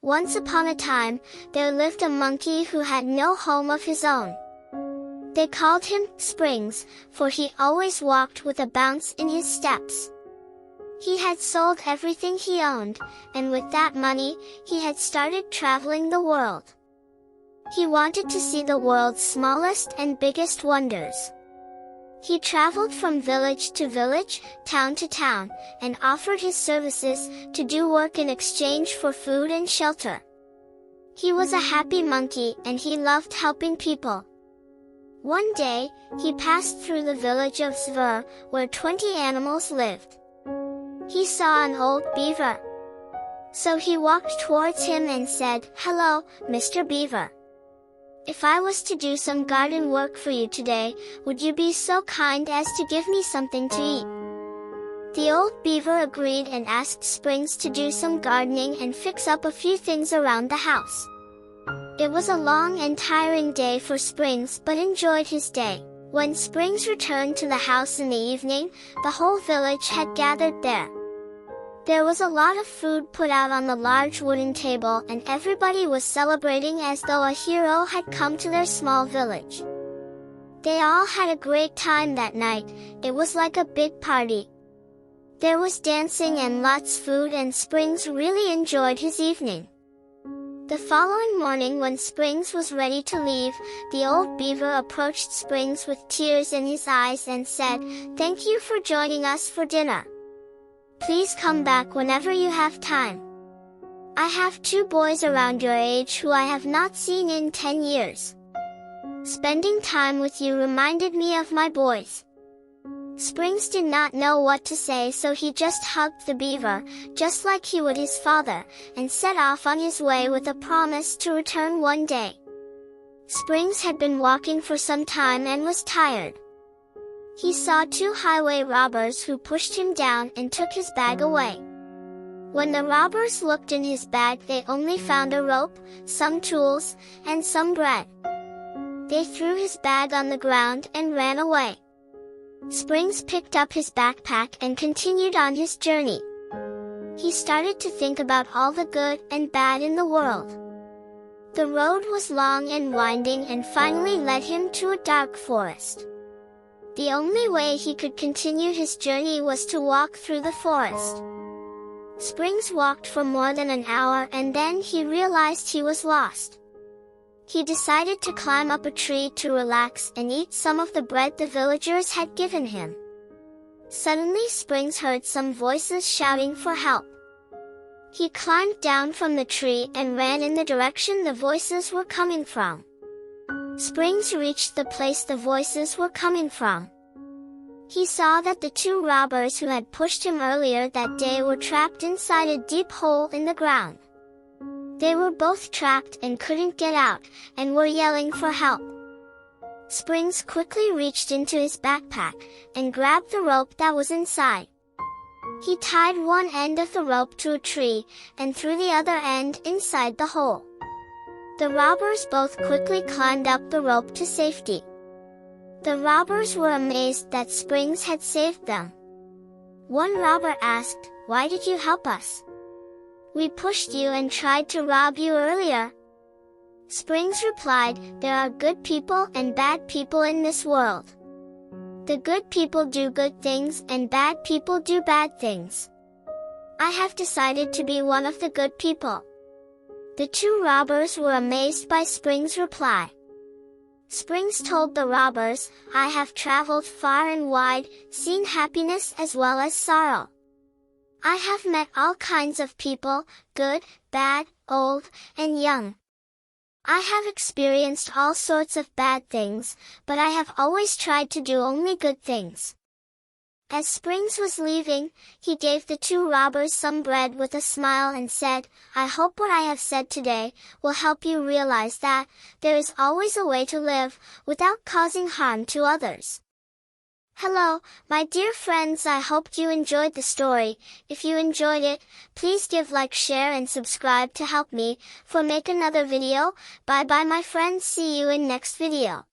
Once upon a time, there lived a monkey who had no home of his own. They called him Springs, for he always walked with a bounce in his steps. He had sold everything he owned, and with that money, he had started traveling the world. He wanted to see the world's smallest and biggest wonders. He traveled from village to village, town to town, and offered his services to do work in exchange for food and shelter. He was a happy monkey and he loved helping people. One day, he passed through the village of Zver, where 20 animals lived. He saw an old beaver. So he walked towards him and said, "Hello, Mr. Beaver. If I was to do some garden work for you today, would you be so kind as to give me something to eat?" The old beaver agreed and asked Springs to do some gardening and fix up a few things around the house. It was a long and tiring day for Springs, but enjoyed his day. When Springs returned to the house in the evening, the whole village had gathered there. There was a lot of food put out on the large wooden table and everybody was celebrating as though a hero had come to their small village. They all had a great time that night. It was like a big party. There was dancing and lots of food and Springs really enjoyed his evening. The following morning when Springs was ready to leave, the old beaver approached Springs with tears in his eyes and said, "Thank you for joining us for dinner. Please come back whenever you have time. I have 2 boys around your age who I have not seen in 10 years. Spending time with you reminded me of my boys." Springs did not know what to say, so he just hugged the beaver, just like he would his father, and set off on his way with a promise to return one day. Springs had been walking for some time and was tired. He saw 2 highway robbers who pushed him down and took his bag away. When the robbers looked in his bag, they only found a rope, some tools, and some bread. They threw his bag on the ground and ran away. Springs picked up his backpack and continued on his journey. He started to think about all the good and bad in the world. The road was long and winding and finally led him to a dark forest. The only way he could continue his journey was to walk through the forest. Springs walked for more than an hour and then he realized he was lost. He decided to climb up a tree to relax and eat some of the bread the villagers had given him. Suddenly Springs heard some voices shouting for help. He climbed down from the tree and ran in the direction the voices were coming from. Springs reached the place the voices were coming from. He saw that the 2 robbers who had pushed him earlier that day were trapped inside a deep hole in the ground. They were both trapped and couldn't get out, and were yelling for help. Springs quickly reached into his backpack, and grabbed the rope that was inside. He tied one end of the rope to a tree, and threw the other end inside the hole. The robbers both quickly climbed up the rope to safety. The robbers were amazed that Springs had saved them. One robber asked, "Why did you help us? We pushed you and tried to rob you earlier." Springs replied, "There are good people and bad people in this world. The good people do good things and bad people do bad things. I have decided to be one of the good people." The 2 robbers were amazed by Springs' reply. Springs told the robbers, "I have traveled far and wide, seen happiness as well as sorrow. I have met all kinds of people, good, bad, old, and young. I have experienced all sorts of bad things, but I have always tried to do only good things." As Springs was leaving, he gave the 2 robbers some bread with a smile and said, "I hope what I have said today will help you realize that there is always a way to live without causing harm to others." Hello, my dear friends, I hope you enjoyed the story. If you enjoyed it, please give like, share and subscribe to help me for make another video. Bye bye my friends, see you in next video.